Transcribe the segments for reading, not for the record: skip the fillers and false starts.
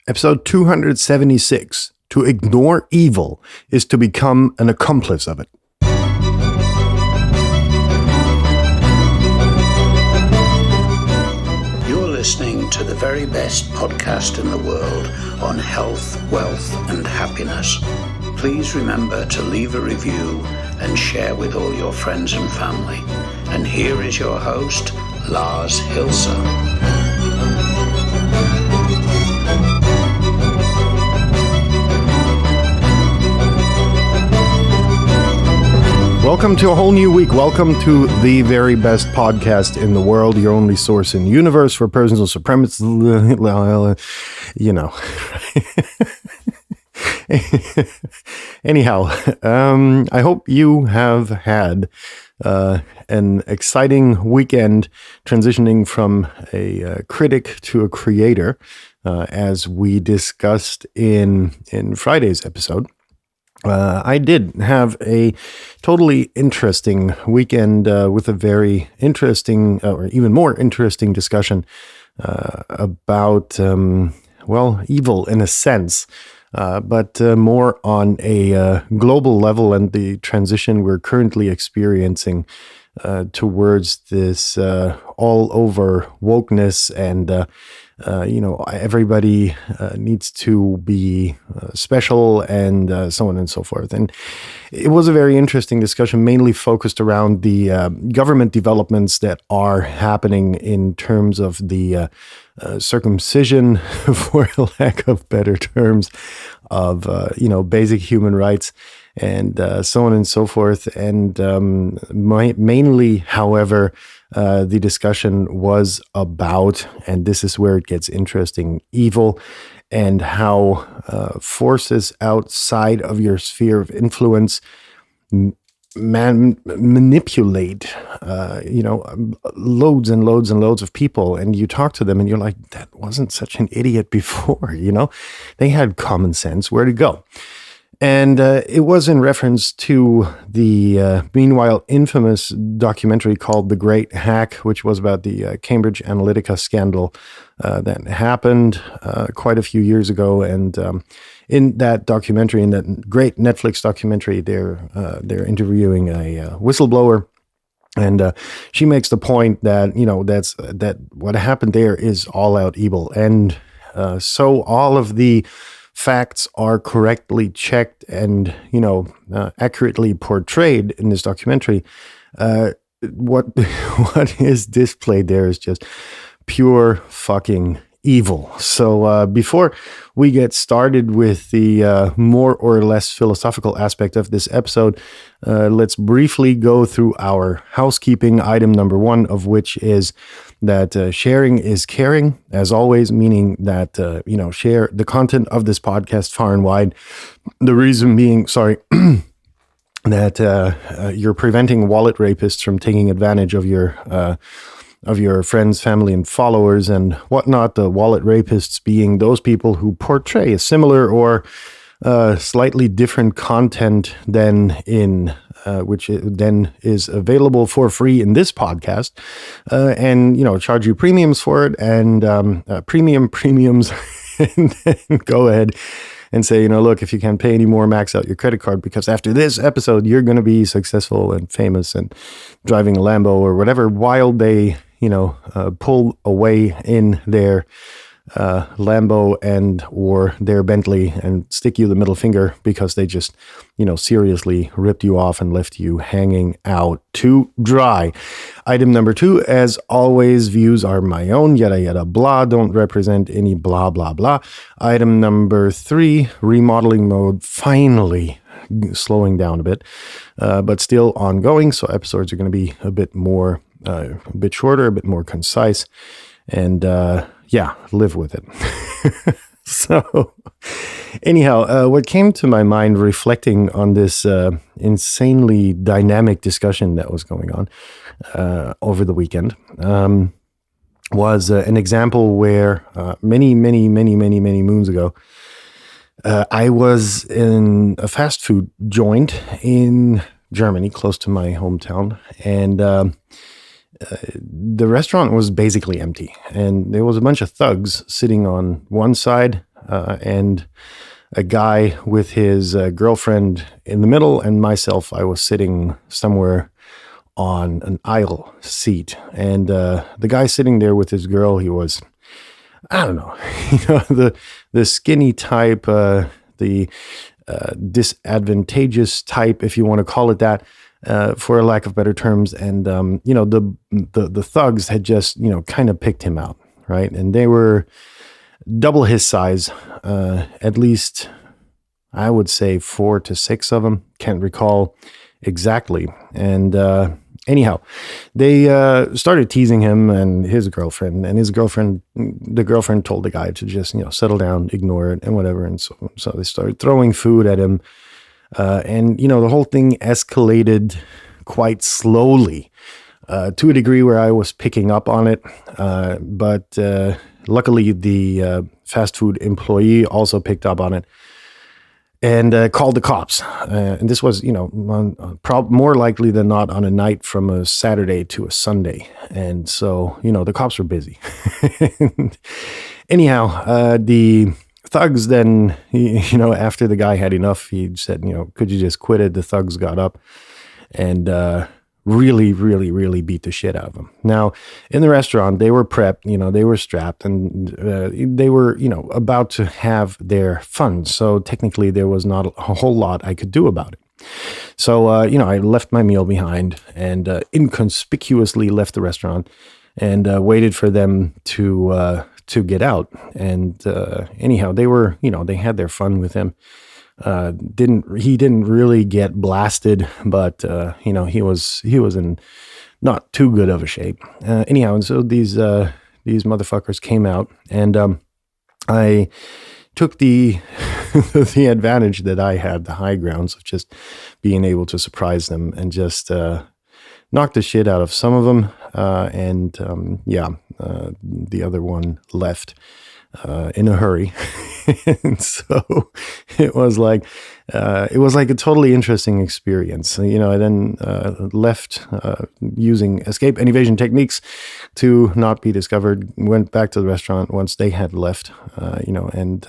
Episode 276. To ignore evil is to become an accomplice of it. You're listening to the very best podcast in the world on health, wealth, and happiness. Please remember to leave a review and share with all your friends and family. And here is your host, Lars Hilser. Welcome to a whole new week. Welcome to the very best podcast in the world, your only source in the universe for personal supremacy. You know. Anyhow, I hope you have had an exciting weekend transitioning from a critic to a creator, as we discussed in Friday's episode. I did have a totally interesting weekend with a very interesting, or even more interesting discussion about, evil in a sense, but more on a global level and the transition we're currently experiencing towards this all-over wokeness and everybody needs to be special and so on and so forth. And it was a very interesting discussion, mainly focused around the government developments that are happening in terms of the circumcision, for lack of better terms, of, basic human rights and so on and so forth. And mainly, however, the discussion was about, and this is where it gets interesting, evil and how forces outside of your sphere of influence manipulate, loads and loads and loads of people. And you talk to them and you're like, that wasn't such an idiot before, They had common sense. Where'd it go? And it was in reference to the, meanwhile, infamous documentary called The Great Hack, which was about the Cambridge Analytica scandal that happened quite a few years ago. And in that documentary, in that great Netflix documentary, they're interviewing a whistleblower. And she makes the point that, that what happened there is all out evil. And so all of the facts are correctly checked and, accurately portrayed in this documentary. What is displayed there is just pure fucking evil. So before we get started with the more or less philosophical aspect of this episode, let's briefly go through our housekeeping. Item number one of which is that sharing is caring, as always, meaning that, share the content of this podcast far and wide. The reason being, that you're preventing wallet rapists from taking advantage of your friends, family, and followers and whatnot. The wallet rapists being those people who portray a similar or slightly different content than in which then is available for free in this podcast, and charge you premiums for it and premiums, and then go ahead and say, look, if you can't pay any more, max out your credit card, because after this episode, you're going to be successful and famous and driving a Lambo or whatever, while they, pull away in their Lambo and or their Bentley and stick you the middle finger because they just, seriously ripped you off and left you hanging out to dry. Item number two, as always, views are my own, yada, yada, blah, don't represent any blah, blah, blah. Item number three, remodeling mode, finally slowing down a bit, but still ongoing. So episodes are going to be a bit shorter, a bit more concise, and live with it. So anyhow, what came to my mind reflecting on this insanely dynamic discussion that was going on over the weekend was an example where many moons ago, I was in a fast food joint in Germany, close to my hometown, and the restaurant was basically empty, and there was a bunch of thugs sitting on one side, and a guy with his girlfriend in the middle, and myself, I was sitting somewhere on an aisle seat. And the guy sitting there with his girl, he was, I don't know, the skinny type, the disadvantageous type, if you want to call it that, for a lack of better terms. And the thugs had just kind of picked him out, right? And they were double his size, at least I would say 4 to 6 of them. Can't recall exactly. And anyhow, they started teasing him and his girlfriend. And the girlfriend told the guy to just settle down, ignore it, and whatever. And so they started throwing food at him. And the whole thing escalated quite slowly, to a degree where I was picking up on it. But luckily, the fast food employee also picked up on it and called the cops. And this was, more likely than not on a night from a Saturday to a Sunday. And so, the cops were busy. Anyhow, the thugs then, after the guy had enough, he said, could you just quit it? The thugs got up and really, really, really beat the shit out of him. Now, in the restaurant, they were prepped, they were strapped, and they were, about to have their fun. So technically, there was not a whole lot I could do about it. So, I left my meal behind and inconspicuously left the restaurant and waited for them to get out. And anyhow, they were, they had their fun with him. He didn't really get blasted, but he was in not too good of a shape. Anyhow, and so these motherfuckers came out, and I took the the advantage that I had, the high grounds of just being able to surprise them and just knock the shit out of some of them, and the other one left in a hurry. And so it was like a totally interesting experience. I then left using escape and evasion techniques to not be discovered. Went back to the restaurant once they had left, and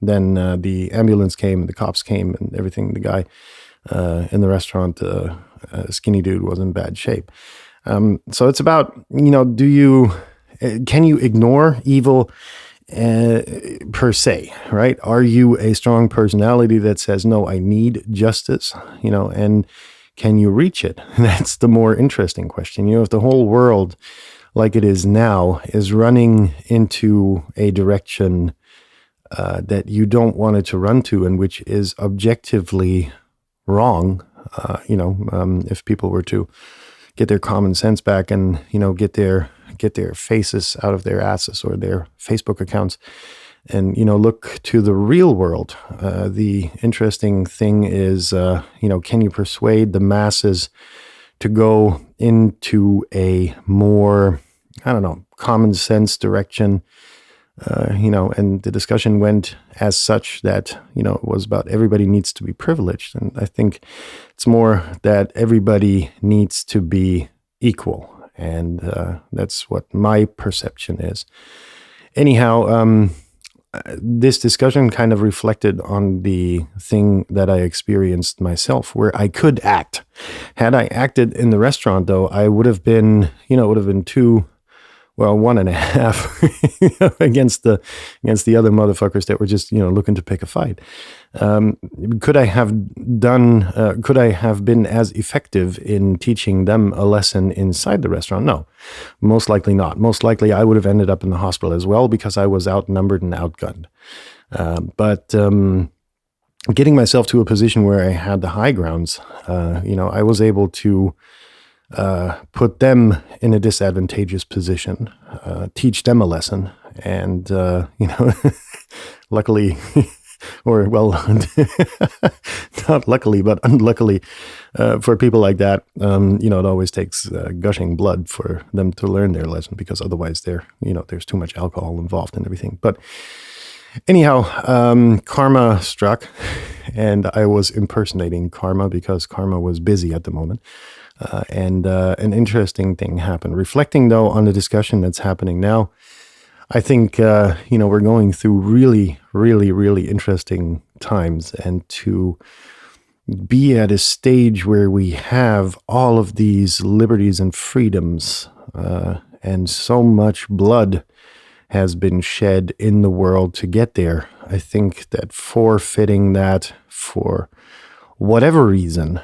then the ambulance came, the cops came, and everything. The guy in the restaurant, skinny dude, was in bad shape. So it's about, can you ignore evil per se, right? Are you a strong personality that says, no, I need justice, and can you reach it? That's the more interesting question. If the whole world, like it is now, is running into a direction that you don't want it to run to, and which is objectively wrong, if people were to get their common sense back and, get their faces out of their asses or their Facebook accounts and, look to the real world. The interesting thing is, can you persuade the masses to go into a more, common sense direction? And the discussion went as such that, it was about everybody needs to be privileged. And I think it's more that everybody needs to be equal. And that's what my perception is. Anyhow, this discussion kind of reflected on the thing that I experienced myself, where I could act. Had I acted in the restaurant, though, I would have been, 1.5 against the other motherfuckers that were just, looking to pick a fight. Could I have been as effective in teaching them a lesson inside the restaurant? No, most likely not. Most likely I would have ended up in the hospital as well because I was outnumbered and outgunned. But getting myself to a position where I had the high grounds, I was able to put them in a disadvantageous position, teach them a lesson, and, luckily, or well, not luckily, but unluckily for people like that, it always takes gushing blood for them to learn their lesson, because otherwise there's too much alcohol involved and everything. But anyhow, karma struck, and I was impersonating karma because karma was busy at the moment. And an interesting thing happened. Reflecting, though, on the discussion that's happening now, I think, we're going through really, really, really interesting times, and to be at a stage where we have all of these liberties and freedoms, and so much blood has been shed in the world to get there. I think that forfeiting that for whatever reason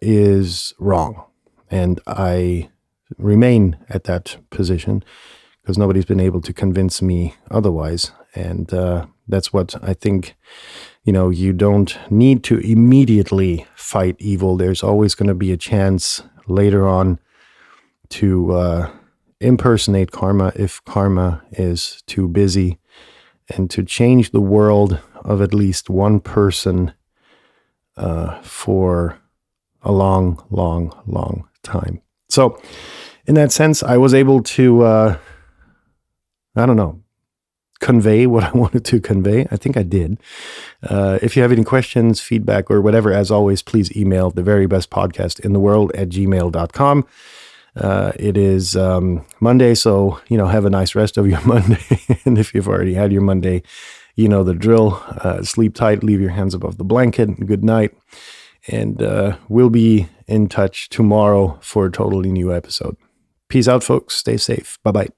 is wrong. And I remain at that position because nobody's been able to convince me otherwise. And that's what I think, you don't need to immediately fight evil. There's always going to be a chance later on to impersonate karma if karma is too busy, and to change the world of at least one person for a long, long, long time. So in that sense, I was able to, convey what I wanted to convey. I think I did. If you have any questions, feedback, or whatever, as always, please email theverybestpodcastintheworld@gmail.com. It is Monday, so, have a nice rest of your Monday. And if you've already had your Monday, you know the drill. Sleep tight, leave your hands above the blanket. Good night. And we'll be in touch tomorrow for a totally new episode. Peace out, folks. Stay safe. Bye-bye.